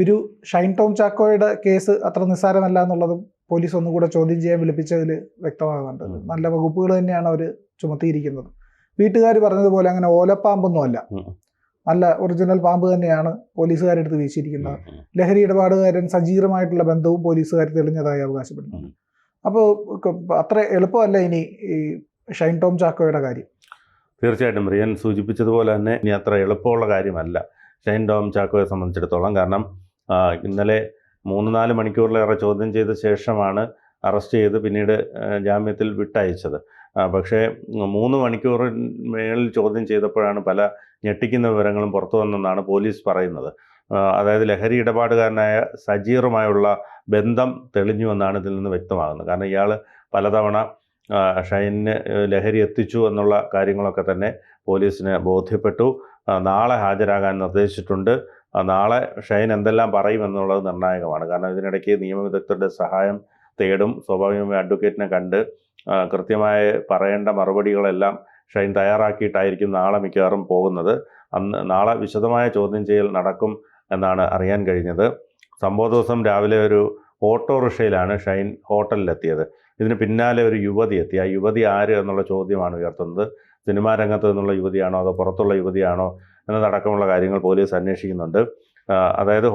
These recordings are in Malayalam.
ബിരു ഷൈൻ ടോം ചാക്കോയുടെ കേസ് അത്ര നിസ്സാരമല്ല എന്നുള്ളതും പോലീസ് ഒന്നുകൂടെ ചോദ്യം ചെയ്യാൻ വിളിപ്പിച്ചതിൽ വ്യക്തമാകുന്നുണ്ട്. നല്ല വകുപ്പുകൾ തന്നെയാണ് അവർ ചുമത്തിയിരിക്കുന്നത്. വീട്ടുകാർ പറഞ്ഞതുപോലെ അങ്ങനെ ഓലപ്പാമ്പൊന്നും അല്ല, നല്ല ഒറിജിനൽ പാമ്പ് തന്നെയാണ് പോലീസുകാരെടുത്ത് വീശിയിരിക്കുന്നത്. ലഹരി ഇടപാടുകാരൻ സജീവമായിട്ടുള്ള ബന്ധവും പോലീസുകാർ തെളിഞ്ഞതായി അവകാശപ്പെടുന്നു. അപ്പോൾ അത്ര എളുപ്പമല്ല ഇനി ഈ ഷൈൻ ടോം ചാക്കോയുടെ കാര്യം. തീർച്ചയായിട്ടും റിയൻ സൂചിപ്പിച്ചതുപോലെ തന്നെ ഇനി അത്ര എളുപ്പമുള്ള കാര്യമല്ല ഷൈൻ ടോം ചാക്കോയെ സംബന്ധിച്ചിടത്തോളം. കാരണം ഇന്നലെ 3-4 മണിക്കൂറിലേറെ ചോദ്യം ചെയ്ത ശേഷമാണ് അറസ്റ്റ് ചെയ്ത് പിന്നീട് ജാമ്യത്തിൽ വിട്ടയച്ചത്. പക്ഷേ 3 മണിക്കൂറിന് മേളിൽ ചോദ്യം ചെയ്തപ്പോഴാണ് പല ഞെട്ടിക്കുന്ന വിവരങ്ങളും പുറത്തു വന്നെന്നാണ് പോലീസ് പറയുന്നത്. അതായത് ലഹരി ഇടപാടുകാരനായ സജീറുമായുള്ള ബന്ധം തെളിഞ്ഞുവെന്നാണ് ഇതിൽ നിന്ന് വ്യക്തമാകുന്നത്. കാരണം ഇയാൾ പലതവണ ഷൈനിന് ലഹരി എത്തിച്ചു എന്നുള്ള കാര്യങ്ങളൊക്കെ തന്നെ പോലീസിന് ബോധ്യപ്പെട്ടു. നാളെ ഹാജരാകാൻ നിർദ്ദേശിച്ചിട്ടുണ്ട്. നാളെ ഷൈൻ എന്തെല്ലാം പറയുമെന്നുള്ളത് നിർണായകമാണ്. കാരണം ഇതിനിടയ്ക്ക് നിയമവിദഗ്ധരുടെ സഹായം തേടും. സ്വാഭാവികമായി അഡ്വക്കേറ്റിനെ കണ്ട് കൃത്യമായി പറയേണ്ട മറുപടികളെല്ലാം ഷൈൻ തയ്യാറാക്കിയിട്ടായിരിക്കും നാളെ മിക്കവാറും പോകുന്നത്. നാളെ വിശദമായ ചോദ്യം ചെയ്യൽ നടക്കും എന്നാണ് അറിയാൻ കഴിഞ്ഞത്. സംഭവ ദിവസം രാവിലെ ഒരു ഓട്ടോറിക്ഷയിലാണ് ഷൈൻ ഹോട്ടലിലെത്തിയത്. ഇതിന് പിന്നാലെ ഒരു യുവതി എത്തി. ആ യുവതി ആര് എന്നുള്ള ചോദ്യമാണ് ഉയർത്തുന്നത്. സിനിമാ രംഗത്ത് നിന്നുള്ള യുവതിയാണോ അതോ പുറത്തുള്ള യുവതിയാണോ എന്നതടക്കമുള്ള കാര്യങ്ങൾ പോലീസ് അന്വേഷിക്കുന്നുണ്ട്. അതായത്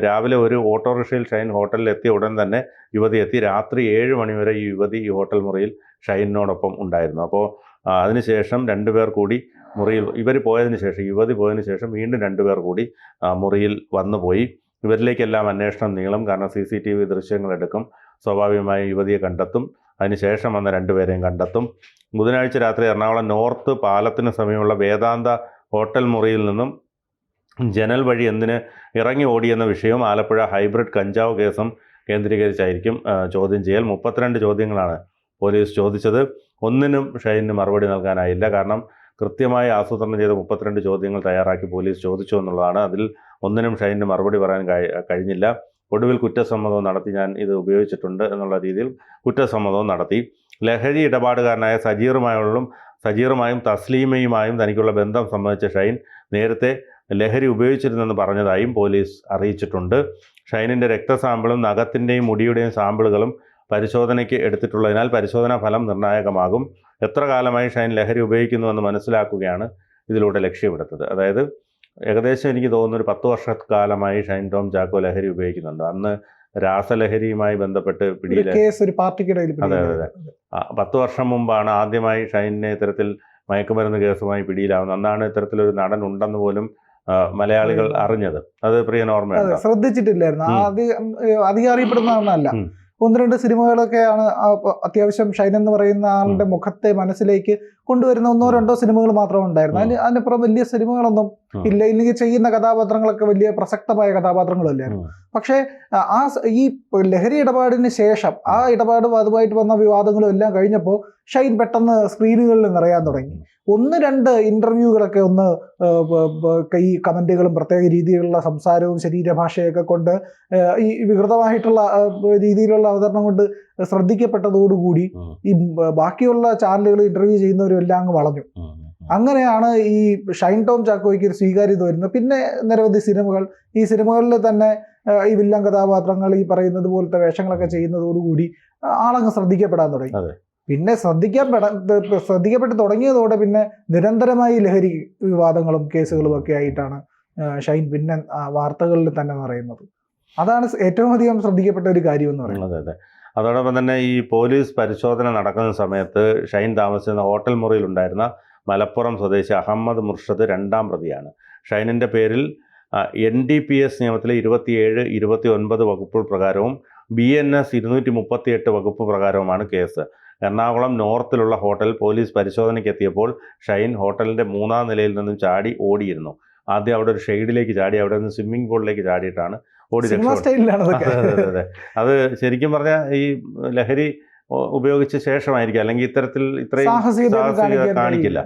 രാവിലെ ഒരു ഓട്ടോറിക്ഷയിൽ ഷൈൻ ഹോട്ടലിലെത്തിയ ഉടൻ തന്നെ യുവതി എത്തി. രാത്രി 7 മണി വരെ ഈ യുവതി ഈ ഹോട്ടൽ മുറിയിൽ ഷൈനിനോടൊപ്പം ഉണ്ടായിരുന്നു. അപ്പോൾ അതിനുശേഷം 2 പേർ കൂടി മുറിയിൽ, യുവതി പോയതിനു ശേഷം വീണ്ടും 2 പേർ കൂടി മുറിയിൽ വന്നുപോയി. ഇവരിലേക്കെല്ലാം അന്വേഷണം നീളും. കാരണം CCTV ദൃശ്യങ്ങളെടുക്കും. സ്വാഭാവികമായി യുവതിയെ കണ്ടെത്തും. അതിനുശേഷം വന്ന 2 പേരെയും കണ്ടെത്തും. ബുധനാഴ്ച രാത്രി എറണാകുളം നോർത്ത് പാലത്തിന് സമീപമുള്ള വേദാന്ത ഹോട്ടൽ മുറിയിൽ നിന്നും ജനൽ വഴി എന്തിന് ഇറങ്ങി ഓടിയെന്ന വിഷയവും ആലപ്പുഴ ഹൈബ്രിഡ് കഞ്ചാവ് കേസും കേന്ദ്രീകരിച്ചായിരിക്കും ചോദ്യം ചെയ്യൽ. 32 ചോദ്യങ്ങളാണ് പോലീസ് ചോദിച്ചത്. ഒന്നിനും ഷൈനിന് മറുപടി നൽകാനായില്ല. കാരണം കൃത്യമായി ആസൂത്രണം ചെയ്ത 32 ചോദ്യങ്ങൾ തയ്യാറാക്കി പോലീസ് ചോദിച്ചു എന്നുള്ളതാണ്. അതിൽ ഒന്നിനും ഷൈനിന് മറുപടി പറയാൻ കഴിഞ്ഞില്ല. ഒടുവിൽ കുറ്റസമ്മതവും നടത്തി. ഞാൻ ഇത് ഉപയോഗിച്ചിട്ടുണ്ട് എന്നുള്ള രീതിയിൽ കുറ്റസമ്മതവും നടത്തി. ലഹരി ഇടപാടുകാരനായ സജീറുമായും തസ്ലീമയുമായും തനിക്കുള്ള ബന്ധം സംബന്ധിച്ച ഷൈൻ നേരത്തെ ലഹരി ഉപയോഗിച്ചിരുന്നെന്ന് പറഞ്ഞതായും പോലീസ് അറിയിച്ചിട്ടുണ്ട്. ഷൈനിൻ്റെ രക്തസാമ്പിളും നഖത്തിൻ്റെയും മുടിയുടെയും സാമ്പിളുകളും പരിശോധനയ്ക്ക് എടുത്തിട്ടുള്ളതിനാൽ പരിശോധനാ ഫലം നിർണായകമാകും. എത്ര കാലമായി ഷൈൻ ലഹരി ഉപയോഗിക്കുന്നുവെന്ന് മനസ്സിലാക്കുകയാണ് ഇതിലൂടെ ലക്ഷ്യമെടുത്തത്. അതായത് ഏകദേശം എനിക്ക് തോന്നുന്നു ഒരു 10 വർഷക്കാലമായി ഷൈൻ ടോം ചാക്കോ ലഹരി ഉപയോഗിക്കുന്നുണ്ട്. അന്ന് രാസലഹരിയുമായി ബന്ധപ്പെട്ട് അതെ 10 വർഷം മുമ്പാണ് ആദ്യമായി ഷൈനിനെ ഇത്തരത്തിൽ മയക്കുമരുന്ന് കേസുമായി പിടിയിലാവുന്നത്. അന്നാണ് ഇത്തരത്തിലൊരു നടൻ ഉണ്ടെന്ന് പോലും മലയാളികൾ അറിഞ്ഞത്. അത് പ്രിയ ഓർമ്മയാണ്. ശ്രദ്ധിച്ചിട്ടില്ലായിരുന്നു. അധികം അറിയപ്പെടുന്നതല്ല. 1-2 സിനിമകളൊക്കെയാണ് അത്യാവശ്യം ഷൈൻ എന്ന് പറയുന്ന ആളുടെ മുഖത്തെ മനസ്സിലേക്ക് കൊണ്ടുവരുന്ന 1-2 സിനിമകൾ മാത്രമേ ഉണ്ടായിരുന്നു. അതിനപ്പുറം വലിയ സിനിമകളൊന്നും ഇല്ല. ഇല്ലെങ്കിൽ ചെയ്യുന്ന കഥാപാത്രങ്ങളൊക്കെ വലിയ പ്രസക്തമായ കഥാപാത്രങ്ങളല്ലായിരുന്നു. പക്ഷേ ഈ ലഹരി ഇടപാടിന് ശേഷം ആ ഇടപാടും അതുമായിട്ട് വന്ന വിവാദങ്ങളും എല്ലാം കഴിഞ്ഞപ്പോൾ ഷൈൻ പെട്ടെന്ന് സ്ക്രീനുകളിൽ നിറയാൻ തുടങ്ങി. 1-2 ഇൻ്റർവ്യൂകളൊക്കെ ഈ കമൻറ്റുകളും പ്രത്യേക രീതിയിലുള്ള സംസാരവും ശരീരഭാഷയൊക്കെ കൊണ്ട് ഈ വികൃതമായിട്ടുള്ള രീതിയിലുള്ള അവതരണം കൊണ്ട് ശ്രദ്ധിക്കപ്പെട്ടതോടുകൂടി ഈ ബാക്കിയുള്ള ചാനലുകൾ ഇൻ്റർവ്യൂ ചെയ്യുന്നവരും എല്ലാം അങ്ങ് വളഞ്ഞു. അങ്ങനെയാണ് ഈ ഷൈൻ ടോം ചാക്കോയ്ക്ക് ഒരു സ്വീകാര്യത വരുന്നത്. പിന്നെ നിരവധി സിനിമകൾ, ഈ സിനിമകളിൽ തന്നെ ഈ വില്ലൻ കഥാപാത്രങ്ങൾ ഈ പറയുന്നത് പോലത്തെ വേഷങ്ങളൊക്കെ ചെയ്യുന്നതോടുകൂടി ആളങ്ങ് ശ്രദ്ധിക്കപ്പെടാൻ തുടങ്ങി. പിന്നെ ശ്രദ്ധിക്കപ്പെട്ട് തുടങ്ങിയതോടെ പിന്നെ നിരന്തരമായി ലഹരി വിവാദങ്ങളും കേസുകളും ഒക്കെ ആയിട്ടാണ് ഷൈൻ പിന്നെ വാർത്തകളിൽ തന്നെ പറയുന്നത്. അതാണ് ഏറ്റവും അധികം ശ്രദ്ധിക്കപ്പെട്ട ഒരു കാര്യം എന്ന് പറയുന്നത്. അതെ. അതോടൊപ്പം തന്നെ ഈ പോലീസ് പരിശോധന നടക്കുന്ന സമയത്ത് ഷൈൻ താമസിക്കുന്ന ഹോട്ടൽ മുറിയിലുണ്ടായിരുന്ന മലപ്പുറം സ്വദേശി അഹമ്മദ് മുർഷദ് 2ാം പ്രതിയാണ്. ഷൈനിൻ്റെ പേരിൽ NDPS നിയമത്തിലെ 27, 29 വകുപ്പുകൾ പ്രകാരവും BNS 238 വകുപ്പ് പ്രകാരവുമാണ് കേസ്. എറണാകുളം നോർത്തിലുള്ള ഹോട്ടൽ പോലീസ് പരിശോധനയ്ക്ക് എത്തിയപ്പോൾ ഷൈൻ ഹോട്ടലിൻ്റെ 3ാം നിലയിൽ നിന്നും ചാടി ഓടിയിരുന്നു. ആദ്യം അവിടെ ഒരു ഷെയ്ഡിലേക്ക് ചാടി, അവിടെ നിന്ന് സ്വിമ്മിംഗ് പൂളിലേക്ക് ചാടിയിട്ടാണ് ഓടി രക്ഷപ്പെട്ടത്. അത് ശരിക്കും പറഞ്ഞാൽ ഈ ലഹരി ഉപയോഗിച്ച ശേഷമായിരിക്കും, അല്ലെങ്കിൽ ഇത്രയും സാഹസികത കാണിക്കില്ല.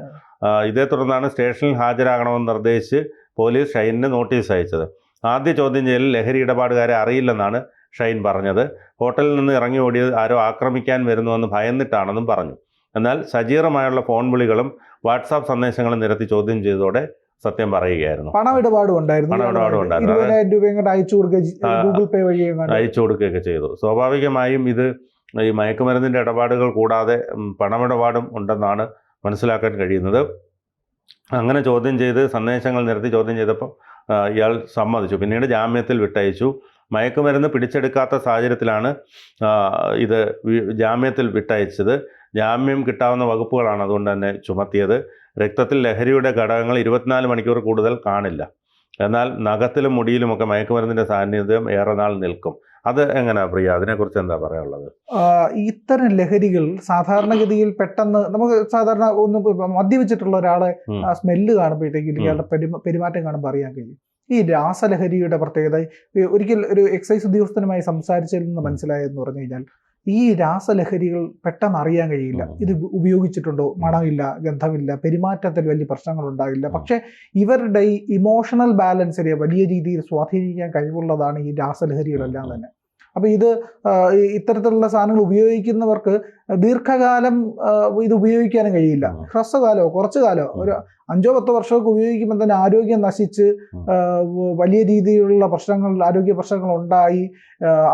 ഇതേ തുടർന്നാണ് സ്റ്റേഷനിൽ ഹാജരാകണമെന്ന് നിർദ്ദേശിച്ച് പോലീസ് ഷൈനിന് നോട്ടീസ് അയച്ചത്. ആദ്യ ചോദ്യം ചെയ്യലിൽ ലഹരി ഇടപാടുകാരെ അറിയില്ലെന്നാണ് ഷൈൻ പറഞ്ഞത്. ഹോട്ടലിൽ നിന്ന് ഇറങ്ങി ഓടിയത് ആരോ ആക്രമിക്കാൻ വരുന്നുവെന്ന് ഭയന്നിട്ടാണെന്നും പറഞ്ഞു. എന്നാൽ സജീറുമായുള്ള ഫോൺ വിളികളും വാട്സാപ്പ് സന്ദേശങ്ങളും നിരത്തി ചോദ്യം ചെയ്തതോടെ സത്യം പറയുകയായിരുന്നു. പണമിടപാടും ഉണ്ടായിരുന്നു. 20,000 രൂപ ഇങ്ങോട്ട് അയച്ചു കൊടുക്കുക, ഗൂഗിൾ പേ വഴി അയച്ചു കൊടുക്കുകയൊക്കെ ചെയ്തു. സ്വാഭാവികമായും ഇത് ഈ മയക്കുമരുന്നിൻ്റെ ഇടപാടുകൾ കൂടാതെ പണമിടപാടും ഉണ്ടെന്നാണ് മനസ്സിലാക്കാൻ കഴിയുന്നത്. അങ്ങനെ ചോദ്യം ചെയ്ത് സന്ദേശങ്ങൾ നിരത്തി ചോദ്യം ചെയ്തപ്പോൾ ഇയാൾ സമ്മതിച്ചു. പിന്നീട് ജാമ്യത്തിൽ വിട്ടയച്ചു. മയക്കുമരുന്ന് പിടിച്ചെടുക്കാത്ത സാഹചര്യത്തിലാണ് ഇത് ജാമ്യത്തിൽ വിട്ടയച്ചത്. ജാമ്യം കിട്ടാവുന്ന വകുപ്പുകളാണ് അതുകൊണ്ട് തന്നെ ചുമത്തിയത്. രക്തത്തിൽ ലഹരിയുടെ ഘടകങ്ങൾ 24 മണിക്കൂർ കൂടുതൽ കാണില്ല. എന്നാൽ നഖത്തിലും മുടിയിലുമൊക്കെ മയക്കുമരുന്നിൻ്റെ സാന്നിധ്യം ഏറെ നാൾ നിൽക്കും. അത് എങ്ങനെയാ പ്രിയ, അതിനെക്കുറിച്ച് എന്താ പറയാനുള്ളത്? ഇത്തരം ലഹരികൾ സാധാരണഗതിയിൽ പെട്ടെന്ന് നമുക്ക് സാധാരണ ഒന്ന് മദ്യപിച്ചിട്ടുള്ള ഒരാളെ സ്മെല്ല് കാണുമ്പോഴത്തേക്കും ഇയാളുടെ പെരുമാറ്റം കാണുമ്പോൾ അറിയാൻ കഴിയും. ഈ രാസലഹരിയുടെ പ്രത്യേകത ഒരിക്കൽ ഒരു എക്സൈസ് ഉദ്യോഗസ്ഥനുമായി സംസാരിച്ചതിൽ നിന്ന് മനസ്സിലായെന്ന് പറഞ്ഞു കഴിഞ്ഞാൽ ഈ രാസലഹരികൾ പെട്ടെന്ന് അറിയാൻ കഴിയില്ല. ഇത് ഉപയോഗിച്ചിട്ടുണ്ടോ, മണമില്ല, ഗന്ധമില്ല, പെരുമാറ്റത്തിൽ വലിയ പ്രശ്നങ്ങൾ ഉണ്ടാകില്ല. പക്ഷേ ഇവരുടെ ഈ ഇമോഷണൽ ബാലൻസിനെ വലിയ രീതിയിൽ സ്വാധീനിക്കാൻ കഴിവുള്ളതാണ് ഈ രാസലഹരികളെല്ലാം തന്നെ. അപ്പോൾ ഇത് ഇത്തരത്തിലുള്ള സാധനങ്ങൾ ഉപയോഗിക്കുന്നവർക്ക് ദീർഘകാലം ഇത് ഉപയോഗിക്കാനും കഴിയില്ല. ഹ്രസ്വകാലമോ കുറച്ചു കാലമോ ഒരു 5-10 വർഷമൊക്കെ ഉപയോഗിക്കുമ്പോൾ തന്നെ ആരോഗ്യം നശിച്ച് വലിയ രീതിയിലുള്ള ആരോഗ്യ പ്രശ്നങ്ങൾ ഉണ്ടായി,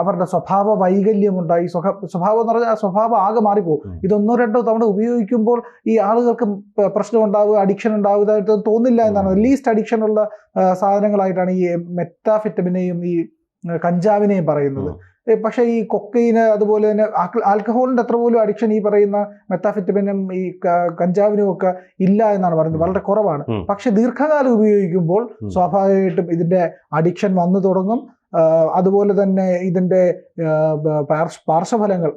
അവരുടെ സ്വഭാവ വൈകല്യമുണ്ടായി. സ്വഭാവം എന്ന് പറഞ്ഞാൽ സ്വഭാവം ആകെ മാറിപ്പോകും. ഇത് 1-2 തവണ ഉപയോഗിക്കുമ്പോൾ ഈ ആളുകൾക്ക് പ്രശ്നം ഉണ്ടാവുക, അഡിക്ഷൻ ഉണ്ടാവുന്നതായിട്ട് തോന്നില്ല എന്നാണ്. ലീസ്റ്റ് അഡിക്ഷൻ ഉള്ള സാധനങ്ങളായിട്ടാണ് ഈ മെറ്റാഫെറ്റമിനെയും ഈ കഞ്ചാവിനെയും പറയുന്നത്. പക്ഷേ ഈ കൊക്കൈന് അതുപോലെ തന്നെ ആൽക്കഹോളിൻ്റെ അത്ര പോലും അഡിക്ഷൻ ഈ പറയുന്ന മെത്താഫെറ്റമിനും ഈ കഞ്ചാവിനും ഒക്കെ ഇല്ല എന്നാണ് പറയുന്നത്, വളരെ കുറവാണ്. പക്ഷെ ദീർഘകാലം ഉപയോഗിക്കുമ്പോൾ സ്വാഭാവികമായിട്ടും ഇതിൻ്റെ അഡിക്ഷൻ വന്നു തുടങ്ങും. അതുപോലെ തന്നെ ഇതിൻ്റെ പാർശ്വഫലങ്ങൾ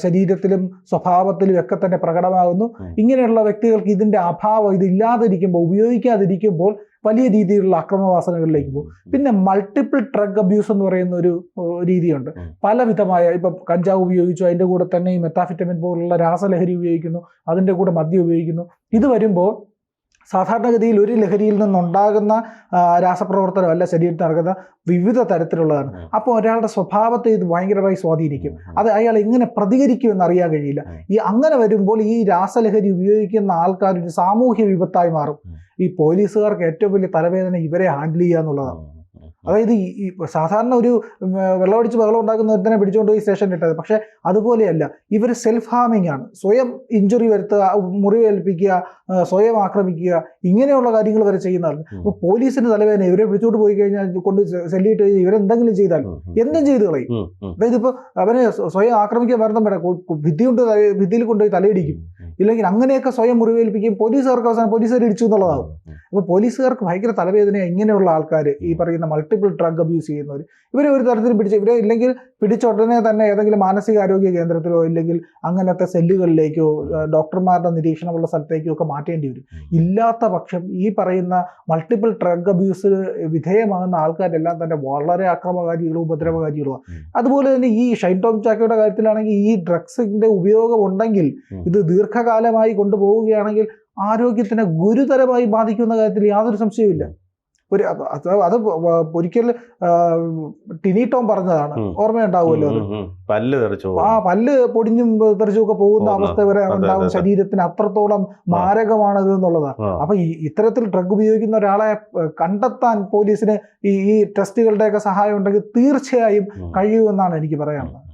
ശരീരത്തിലും സ്വഭാവത്തിലും ഒക്കെ തന്നെ പ്രകടമാകുന്നു. ഇങ്ങനെയുള്ള വ്യക്തികൾക്ക് ഇതിൻ്റെ അഭാവം, ഇതില്ലാതിരിക്കുമ്പോൾ, ഉപയോഗിക്കാതിരിക്കുമ്പോൾ വലിയ രീതിയിലുള്ള അക്രമവാസനകളിലേക്ക് പോകും. പിന്നെ മൾട്ടിപ്പിൾ ഡ്രഗ് അബ്യൂസ് എന്ന് പറയുന്ന ഒരു രീതിയുണ്ട്. പലവിധമായ, ഇപ്പം കഞ്ചാവ് ഉപയോഗിച്ചു, അതിൻ്റെ കൂടെ തന്നെ ഈ മെത്താഫെറ്റമിൻ പോലുള്ള രാസലഹരി ഉപയോഗിക്കുന്നു, അതിൻ്റെ കൂടെ മദ്യം ഉപയോഗിക്കുന്നു. ഇത് വരുമ്പോൾ സാധാരണഗതിയിൽ ഒരു ലഹരിയിൽ നിന്നുണ്ടാകുന്ന രാസപ്രവർത്തനമല്ല ശരീരത്തിൽ നടക്കുന്ന വിവിധ തരത്തിലുള്ളതാണ്. അപ്പോൾ ഒരാളുടെ സ്വഭാവത്തെ ഇത് ഭയങ്കരമായി സ്വാധീനിക്കും. അത് അയാൾ എങ്ങനെ പ്രതികരിക്കുമെന്ന് അറിയാൻ കഴിയില്ല. അങ്ങനെ വരുമ്പോൾ ഈ രാസലഹരി ഉപയോഗിക്കുന്ന ആൾക്കാർ ഒരു സാമൂഹ്യ വിപത്തായി മാറും. ഈ പോലീസുകാർക്ക് ഏറ്റവും വലിയ തലവേദന ഇവരെ ഹാൻഡിൽ ചെയ്യുക എന്നുള്ളതാണ്. അതായത് ഈ സാധാരണ ഒരു വെള്ളമടിച്ച് ബഹളം ഉണ്ടാക്കുന്ന ഒരുത്തനെ പിടിച്ചുകൊണ്ട് പോയി സ്റ്റേഷനിൽ ഇട്ടത്. പക്ഷെ അതുപോലെയല്ല, ഇവർ സെൽഫ് ഹാമിംഗ് ആണ്. സ്വയം ഇഞ്ചുറി വരുത്തുക, മുറിവേൽപ്പിക്കുക, സ്വയം ആക്രമിക്കുക, ഇങ്ങനെയുള്ള കാര്യങ്ങൾ വരെ ചെയ്യുന്നതാണ്. അപ്പോൾ പോലീസിന്റെ തലവേദന ഇവരെ പിടിച്ചോണ്ട് പോയി കഴിഞ്ഞാൽ കൊണ്ട് സെല്ലിട്ട് ഇവരെന്തെങ്കിലും ചെയ്താൽ എന്തും ചെയ്ത് കളയും. അതായത് ഇപ്പോൾ അവനെ സ്വയം ആക്രമിക്കാൻ വരണം വേണം, ഭിത്തിയിൽ കൊണ്ടുപോയി തലയിടിക്കും, ഇല്ലെങ്കിൽ അങ്ങനെയൊക്കെ സ്വയം മുറിവേൽപ്പിക്കും. പോലീസുകാർക്ക് അവസാനം പോലീസുകാർ ഇടിച്ചു എന്നുള്ളതാവും. അപ്പോൾ പോലീസുകാർക്ക് ഭയങ്കര തലവേദന ഇങ്ങനെയുള്ള ആൾക്കാർ, ഈ പറയുന്ന മൾട്ടിപ്പിൾ ഡ്രഗ് അബ്യൂസ് ചെയ്യുന്നവർ. ഇവരെ ഒരു തരത്തിലും ഇവരെ ഇല്ലെങ്കിൽ പിടിച്ച ഉടനെ തന്നെ ഏതെങ്കിലും മാനസികാരോഗ്യ കേന്ദ്രത്തിലോ ഇല്ലെങ്കിൽ അങ്ങനത്തെ സെല്ലുകളിലേക്കോ ഡോക്ടർമാരുടെ നിരീക്ഷണമുള്ള സ്ഥലത്തേക്കോ ഒക്കെ മാറ്റേണ്ടി വരും. ഇല്ലാത്ത പക്ഷം ഈ പറയുന്ന മൾട്ടിപ്പിൾ ഡ്രഗ് അബ്യൂസ് വിധേയമാകുന്ന ആൾക്കാരെല്ലാം തന്നെ വളരെ അക്രമകാരികളും ഉപദ്രവകാരികളുമാണ്. അതുപോലെ തന്നെ ഈ ഷൈൻ ടോം ചാക്കോയുടെ കാര്യത്തിലാണെങ്കിൽ ഈ ഡ്രഗ്സിന്റെ ഉപയോഗം ഉണ്ടെങ്കിൽ ഇത് ദീർഘകാലമായി കൊണ്ടുപോവുകയാണെങ്കിൽ ആരോഗ്യത്തിനെ ഗുരുതരമായി ബാധിക്കുന്ന കാര്യത്തിൽ യാതൊരു സംശയവുമില്ല. അത് ഒരിക്കൽ ടിനി ടോം പറഞ്ഞതാണ്, ഓർമ്മയുണ്ടാവുമല്ലോ. അത് പല്ല് പൊടിഞ്ഞും തെറിച്ചുമൊക്കെ പോകുന്ന അവസ്ഥ വരെ ഉണ്ടാവും. ശരീരത്തിന് അത്രത്തോളം മാരകമാണത് എന്നുള്ളതാണ്. അപ്പൊ ഇത്തരത്തിൽ ഡ്രഗ് ഉപയോഗിക്കുന്ന ഒരാളെ കണ്ടെത്താൻ പോലീസിന് ഈ ടെസ്റ്റുകളുടെയൊക്കെ സഹായം ഉണ്ടെങ്കിൽ തീർച്ചയായും കഴിയുമെന്നാണ് എനിക്ക് പറയാനുള്ളത്.